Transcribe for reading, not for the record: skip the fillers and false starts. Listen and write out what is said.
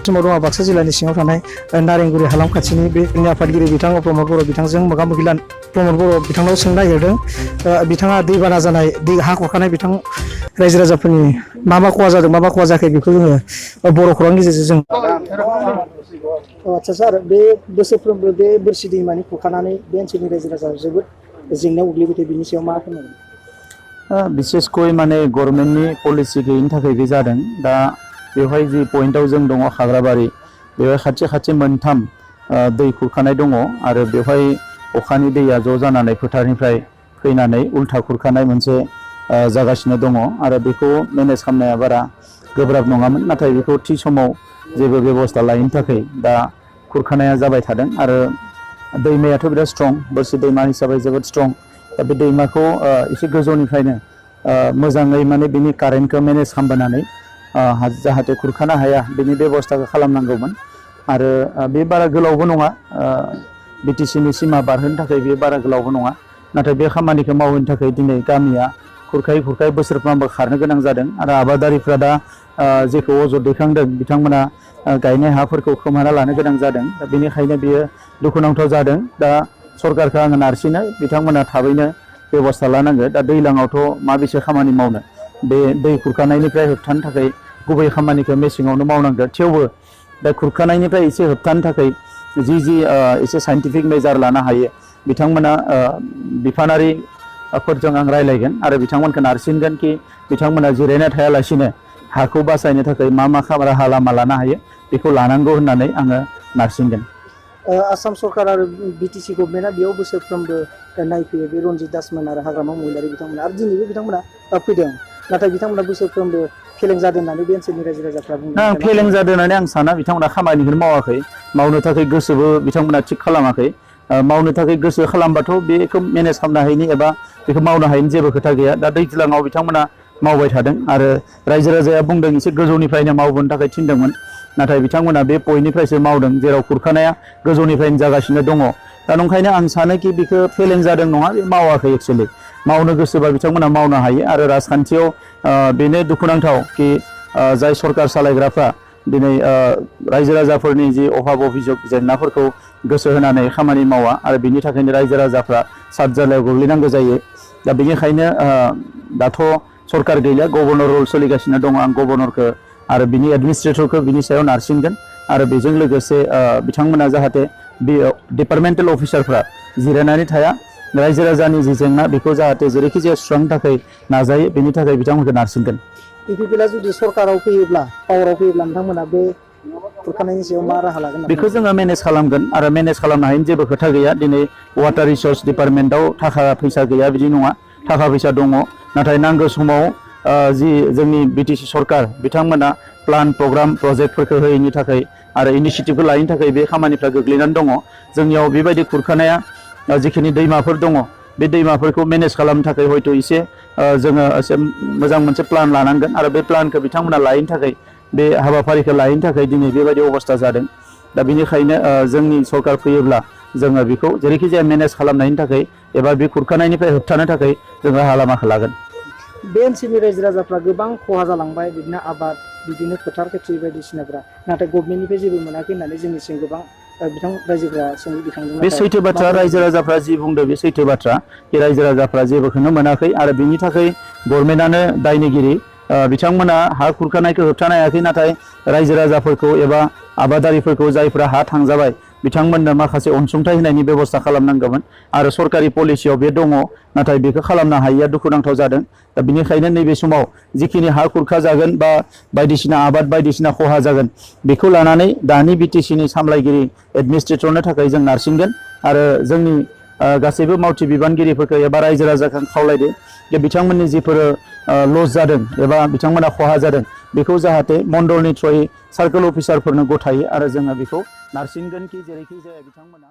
समाव दङ बाक्सा जिल्लानि सिङाव थानाय नारेंगुरि हालाम खाथिनि बे आफादगिरि बिथां प्रमद बर' बिथांजों मोगा-मोगि प्रमद बर' बिथांनाव सोंनो नागिरदों बिथाङा दैबाना जानाय हा खुरखानाय बिथां रायजो राजाफोरनि मा खहा जादों मा खहा जायाखै बेखौ जोङो बर' खौरांनि गेजेरजों आदसा सार बे बोसोरफ्रोमबो बे बोरसि दैमानि खुरखानानै बे ओनसोलनि रायजो राजा जोबोद जेंनायाव गोग्लैबाय थायो बिनि सायाव मा फोरमायगोन? बिसेसकय माने गभर्नमेन्टनि पलिसि गैयिनि थाखाय बे जादों। दा बेवहाय जि पइन्टआव जों दङ खाग्राबारि बेवहाय खाथि मोनथाम दै खुरखानाय दङ आरो बेवहाय अखानि दैया ज' जानानै फोथारनिफ्राय फैनानै उल्था खुरखानाय मोनसे जागासिनो दङ आरो बेखौ मेनेज खालामनाया बारा गोब्राब नङामोन, नाथाय बेखौ थि समाव जेबो बेबस्था लायैनि थाखाय दा खुरखानाया जाबाय थादों आरो दैमायाथ' बिराद स्ट्रं, बोरसि दैमा हिसाबै जोबोद स्ट्रं। दा बे दैमाखौ एसे गोजौनिफ्रायनो मोजाङै माने बिनि कारेन्टखौ मेनेज खालामबोनानै जाहाथे खुरखानो हाया बिनि बेबस्थाखौ खालामनांगौमोन आरो बे बारा गोलावबो नङा, बिटिसिनि सिमा बारहोनो थाखाय बे बारा गोलावबो नङा, नाथाय बे खामानिखौ मावनो थाखाय दिनै गामिया खुरखायै बोसोरफ्रोमबो खारनो गोनां जादों आरो आबादारिफ्रा दा जेखौ अजद दैखांदों बिथांमोना गायनाय हाफोरखौ खोमाना लानो गोनां जादों। दा बेनिखायनो बियो दुखुनांथाव जादों। दा सरकारखौ आङो नारसिनो बिथांमोना थाबैनो बेबस्था लानांगौ। दा दैज्लाङावथ' माबेसे खामानि मावनो, बे दै खुरखानायनिफ्राय होबथानो थाखाय गुबै खामानिखौ मेसेङावनो मावनांगौ। थेवबो दा खुरखानायनिफ्राय एसे होबथानो थाखाय जि एसे साइन्टिफिक मेजार लानो हायो बिथांमोना बिफानारिफोरजों आं रायलायगोन आरो बिथांमोनखौ नारसिनगोन कि बिथांमोना जिरायना थायालासिनो हाखौ बासायनो थाखाय मा राहा लामा लानो हायो बेखौ लानांगौ होननानै आङो नारसिनगोन। आसाम सरकार आरो बिटिसि गभर्नमेन्टआ बेयाव बोसोरफ्रोमबो नायफैयो। बे रनजित दासमोन आरो हाग्रामा महिलारि बिथांमोना आरो दिनैबो बिथांमोना फैदों, नाथाय बिथांमोना बोसोरफ्रोमबो फेलें जादों होननानै बे ओनसोलनि रायजो राजाफ्रा बुंदों। आं फेलें जादों होननानै आं साना। बिथांमोना खामानिखौनो मावाखै, मावनो थाखाय गोसोबो बिथांमोना थिग खालामाखै। मावनो थाखाय गोसो खालामबाथ' बेखौ मेनेज खालामनो हायैनि एबा बेखौ मावनो हायैनि जेबो खोथा गैया। दा दैज्लाङाव बिथांमोना मावबाय थादों आरो रायजो राजाया बुंदों एसे गोजौनिफ्रायनो मावबोनो थाखाय थिनदोंमोन, नाथाय बिथांमोना बे पइन्टनिफ्रायसो मावदों जेराव खुरखानाया गोजौनिफ्रायनो जागासिनो दङ। दा नंखायनो आं सानोखि बेखौ फेलें जादों नङा, बे मावाखै। एक्सुवेलि मावनो गोसोबा बिथांमोना मावनो हायो आरो राजखान्थियाव बेनो दुखुनांथाव कि जाय सरकार सालायग्राफ्रा दिनै रायजो राजाफोरनि जि अभाब अभियोग जेंनाफोरखौ गोसो होनानै खामानि मावा आरो बिनि थाखायनो रायजो राजाफ्रा सातजालायाव गोग्लैनांगौ जायो। दा बेनिखायनो दाथ' सरकार गैला, गभर्नर रुल सोलिगासिनो दङ। आं गभर्नरखौ आरो बिनि एडमिनिस्ट्रेटरखौ बिनि सायाव नारसिनगोन आरो बेजों लोगोसे बिथांमोना जाहाथे बे डिपार्टमेन्टेल अफिसारफ्रा जिरायनानै थाया, रायजो राजानि जि जेंना बेखौ जाहाथे जेरैखि जाया सुस्रांनो थाखाय नाजायो, बेनि थाखाय बिथांमोनखौ नारसिनगोन। इउपिपिएलआ जुदि सरकाराव फैयोब्ला, पावाराव फैयोब्ला नोंथांमोना बे खुरखानायनि सायाव मा राहा लागोन? बेखौ जोङो मेनेज खालामगोन आरो मेनेज खालामनो हायैनि जेबो खोथा गैया। दिनै वाटार रिसर्स डिपार्टमेन्टआव थाखा फैसा गैया बिदि नङा, थाखा फैसा दङ, नाथाय नांगौ समाव जि जोंनि बिटिसि सरकार बिथांमोना प्लान प्रग्राम प्रजेक्टफोरखौ होयैनि थाखाय आरो इनिसियेटिभखौ लायैनि थाखाय बे खामानिफ्रा गोग्लैनानै दङ। जोंनियाव बेबायदि खुरखानाया जिखिनि दैमाफोर दङ बे दैमाफोरखौ मेनेज खालामनो थाखाय हयथ' एसे जोङो एसे मोजां मोनसे प्लान लानांगोन आरो बे प्लानखौ बिथांमोना लायैनि थाखाय, बे हाबाफारिखौ लायैनि थाखाय दिनै बेबायदि अबस्था जादों। दा बेनिखायनो जोंनि सरकार फैयोब्ला जोङो बेखौ जेरैखि जाया मेनेज खालामनायनि थाखाय एबा बे खुरखानायनिफ्राय होबथानो थाखाय जों राहा लामाखौ लागोन। बे ओनसोलनि रायजो राजाफ्रा गोबां खहा जालांबाय, बिदिनो आबाद, बिदिनो फोथार खेथि बायदिसिनाफ्रा, नाथाय गभर्नमेन्टनिफ्राय जेबो मोनाखै होननानै जोंनिसिम गोबां बिथां रायजोफ्रा सोंलु दिखांदों। बे सैथो बाथ्रा, रायजो राजाफ्रा जि बुंदों बे सैथो बाथ्रा। बे रायजो राजाफ्रा जेबोखौनो मोनाखै आरो बिनि थाखाय गभर्नमेन्टआनो दायनिगिरि। बिथांमोना हा खुरखानायखौ होबथानो हायाखै, नाथाय रायजो राजाफोरखौ एबा आबादारिफोरखौ जायफ्रा हा थांजाबाय बिथांमोननो माखासे अनसुंथाइ होनायनि बेबस्था खालामनांगौमोन आरो सरकारि पलिसियाव बे दङ, नाथाय बेखौ खालामनो हायैया दुखुनांथाव जादों। दा बेनिखायनो नैबे समाव जिखिनि हा खुरखा जागोन बा बायदिसिना आबाद बायदिसिना खहा जागोन बेखौ लानानै दानि बिटिसिनि सामलायगिरि एडमिनिस्ट्रेटरनो थाखाय जों नारसिनगोन आरो जोंनि गासैबो मावथि बिबानगिरिफोरखौ एबा रायजो राजाखौ खावलायदों जे बिथांमोननि जिफोर लस जादों एबा बिथांमोना खहा जादों बेखौ जाहाथे मण्डलनि थ्रुयै सार्कोल अफिसारफोरनो गथायो आरो जोङो बेखौ नारसिनगोन कि जेरैखि जाया बिथांमोना